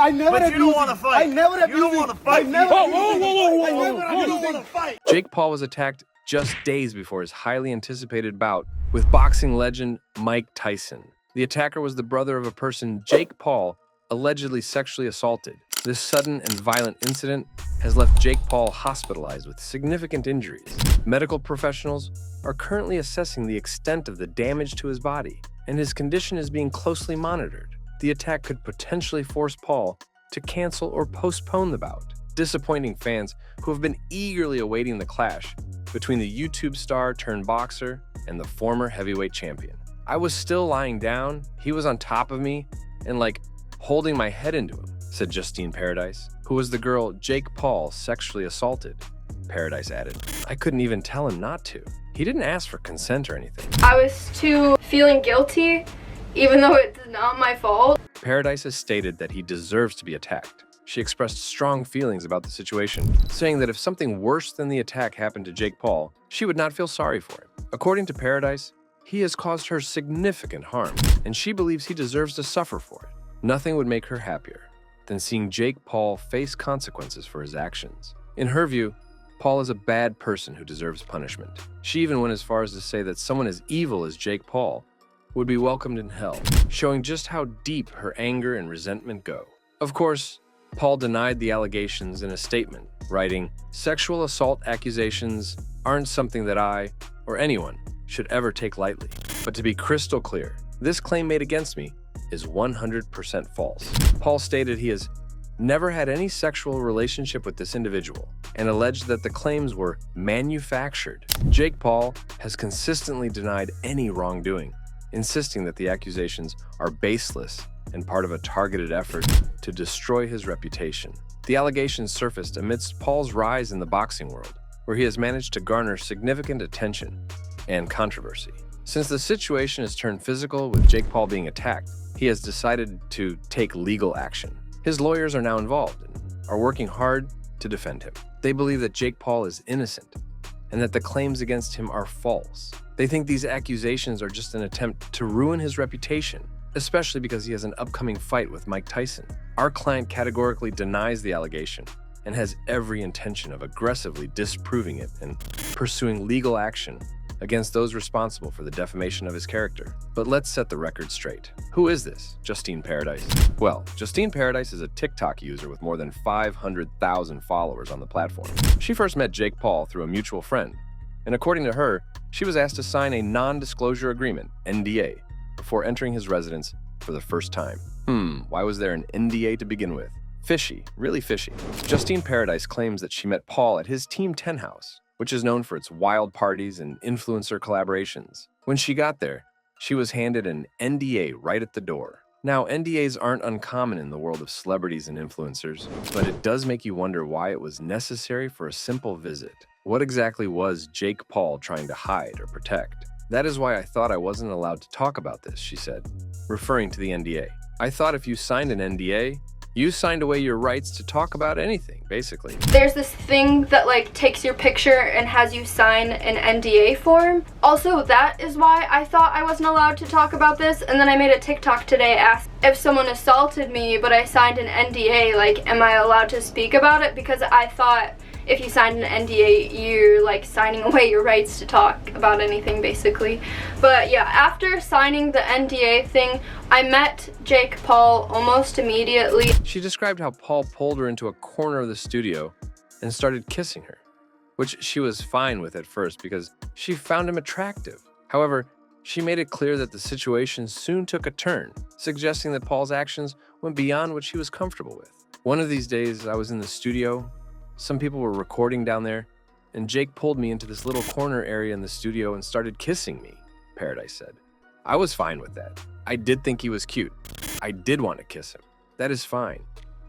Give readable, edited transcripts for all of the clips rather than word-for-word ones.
I never but you don't want to fight. I never have You don't want to fight. You don't want to fight. Jake Paul was attacked just days before his highly anticipated bout with boxing legend Mike Tyson. The attacker was the brother of a person Jake Paul allegedly sexually assaulted. This sudden and violent incident has left Jake Paul hospitalized with significant injuries. Medical professionals are currently assessing the extent of the damage to his body, and his condition is being closely monitored. The attack could potentially force Paul to cancel or postpone the bout, disappointing fans who have been eagerly awaiting the clash between the YouTube star turned boxer and the former heavyweight champion. I was still lying down, he was on top of me, and holding my head into him, said Justine Paradise, who was the girl Jake Paul sexually assaulted. Paradise added, I couldn't even tell him not to. He didn't ask for consent or anything. I was too feeling guilty, even though it's not my fault. Paradise has stated that he deserves to be attacked. She expressed strong feelings about the situation, saying that if something worse than the attack happened to Jake Paul, she would not feel sorry for him. According to Paradise, he has caused her significant harm, and she believes he deserves to suffer for it. Nothing would make her happier than seeing Jake Paul face consequences for his actions. In her view, Paul is a bad person who deserves punishment. She even went as far as to say that someone as evil as Jake Paul would be welcomed in hell, showing just how deep her anger and resentment go. Of course, Paul denied the allegations in a statement, writing, "Sexual assault accusations aren't something that I, or anyone, should ever take lightly. But to be crystal clear, this claim made against me is 100% false." Paul stated he has never had any sexual relationship with this individual and alleged that the claims were manufactured. Jake Paul has consistently denied any wrongdoing, insisting that the accusations are baseless and part of a targeted effort to destroy his reputation. The allegations surfaced amidst Paul's rise in the boxing world, where he has managed to garner significant attention and controversy. Since the situation has turned physical with Jake Paul being attacked, he has decided to take legal action. His lawyers are now involved and are working hard to defend him. They believe that Jake Paul is innocent and that the claims against him are false. They think these accusations are just an attempt to ruin his reputation, especially because he has an upcoming fight with Mike Tyson. Our client categorically denies the allegation and has every intention of aggressively disproving it and pursuing legal action against those responsible for the defamation of his character. But let's set the record straight. Who is this Justine Paradise? Well, Justine Paradise is a TikTok user with more than 500,000 followers on the platform. She first met Jake Paul through a mutual friend, and according to her, she was asked to sign a non-disclosure agreement, NDA, before entering his residence for the first time. Why was there an NDA to begin with? Fishy, really fishy. Justine Paradise claims that she met Paul at his Team 10 house, which is known for its wild parties and influencer collaborations. When she got there, she was handed an NDA right at the door. Now, NDAs aren't uncommon in the world of celebrities and influencers, but it does make you wonder why it was necessary for a simple visit. What exactly was Jake Paul trying to hide or protect? That is why I thought I wasn't allowed to talk about this, she said, referring to the NDA. I thought if you signed an NDA, you signed away your rights to talk about anything, basically. There's this thing that takes your picture and has you sign an NDA form. Also, that is why I thought I wasn't allowed to talk about this, and then I made a TikTok today asked if someone assaulted me but I signed an NDA, am I allowed to speak about it? Because I thought if you signed an NDA, you're signing away your rights to talk about anything, basically. But yeah, after signing the NDA thing, I met Jake Paul almost immediately. She described how Paul pulled her into a corner of the studio and started kissing her, which she was fine with at first because she found him attractive. However, she made it clear that the situation soon took a turn, suggesting that Paul's actions went beyond what she was comfortable with. One of these days, I was in the studio. Some people were recording down there, and Jake pulled me into this little corner area in the studio and started kissing me, Paradise said. I was fine with that. I did think he was cute. I did want to kiss him. That is fine.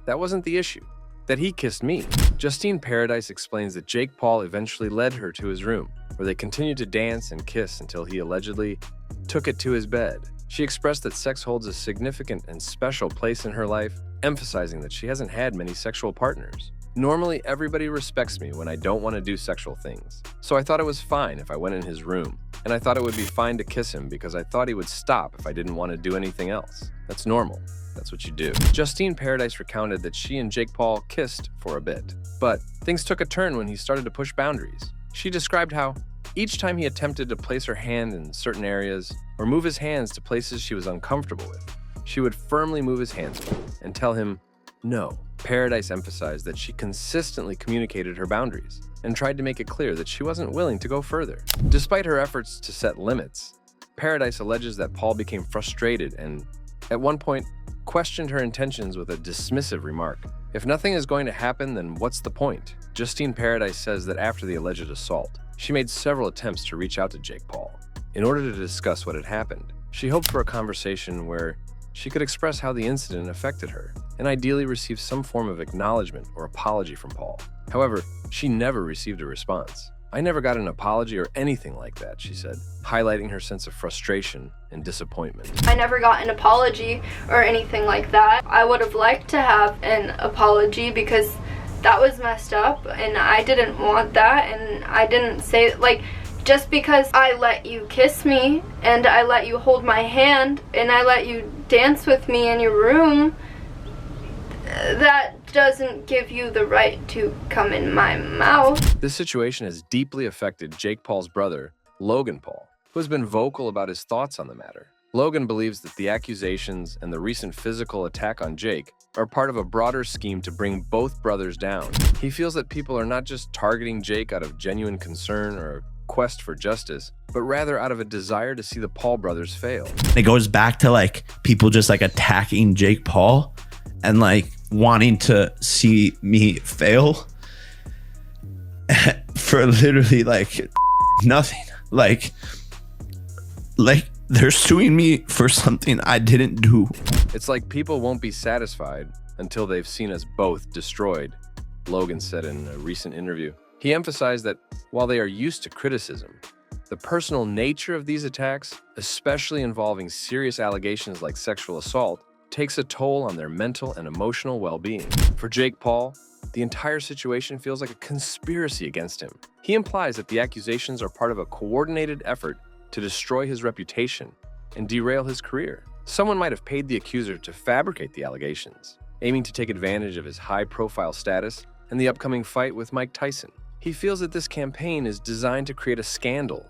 That wasn't the issue. That he kissed me. Justine Paradise explains that Jake Paul eventually led her to his room, where they continued to dance and kiss until he allegedly took it to his bed. She expressed that sex holds a significant and special place in her life, emphasizing that she hasn't had many sexual partners. Normally, everybody respects me when I don't want to do sexual things, so I thought it was fine if I went in his room, and I thought it would be fine to kiss him because I thought he would stop if I didn't want to do anything else. That's normal. That's what you do. Justine Paradise recounted that she and Jake Paul kissed for a bit, but things took a turn when he started to push boundaries. She described how each time he attempted to place her hand in certain areas or move his hands to places she was uncomfortable with, she would firmly move his hands away and tell him no. Paradise emphasized that she consistently communicated her boundaries and tried to make it clear that she wasn't willing to go further. Despite her efforts to set limits, Paradise alleges that Paul became frustrated and, at one point, questioned her intentions with a dismissive remark. If nothing is going to happen, then what's the point? Justine Paradise says that after the alleged assault, she made several attempts to reach out to Jake Paul in order to discuss what had happened. She hoped for a conversation where she could express how the incident affected her and ideally receive some form of acknowledgement or apology from Paul. However, she never received a response. "I never got an apology or anything like that," she said, highlighting her sense of frustration and disappointment. I never got an apology or anything like that. I would have liked to have an apology because that was messed up and I didn't want that, and I didn't say, like, just because I let you kiss me and I let you hold my hand and I let you dance with me in your room, that doesn't give you the right to come in my mouth. This situation has deeply affected Jake Paul's brother, Logan Paul, who has been vocal about his thoughts on the matter. Logan believes that the accusations and the recent physical attack on Jake are part of a broader scheme to bring both brothers down. He feels that people are not just targeting Jake out of genuine concern or a quest for justice, but rather out of a desire to see the Paul brothers fail. It goes back to like people just like attacking Jake Paul and like wanting to see me fail for literally like nothing. Like they're suing me for something I didn't do. It's like people won't be satisfied until they've seen us both destroyed, Logan said in a recent interview. He emphasized that while they are used to criticism, the personal nature of these attacks, especially involving serious allegations like sexual assault, takes a toll on their mental and emotional well-being. For Jake Paul, the entire situation feels like a conspiracy against him. He implies that the accusations are part of a coordinated effort to destroy his reputation and derail his career. Someone might have paid the accuser to fabricate the allegations, aiming to take advantage of his high-profile status and the upcoming fight with Mike Tyson. He feels that this campaign is designed to create a scandal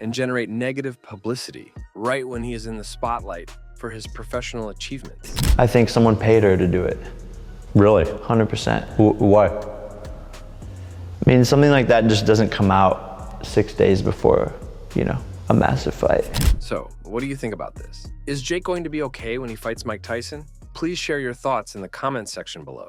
and generate negative publicity right when he is in the spotlight for his professional achievements. I think someone paid her to do it. Really? 100%. Why? I mean, something like that just doesn't come out 6 days before, you know, a massive fight. So, what do you think about this? Is Jake going to be okay when he fights Mike Tyson? Please share your thoughts in the comments section below.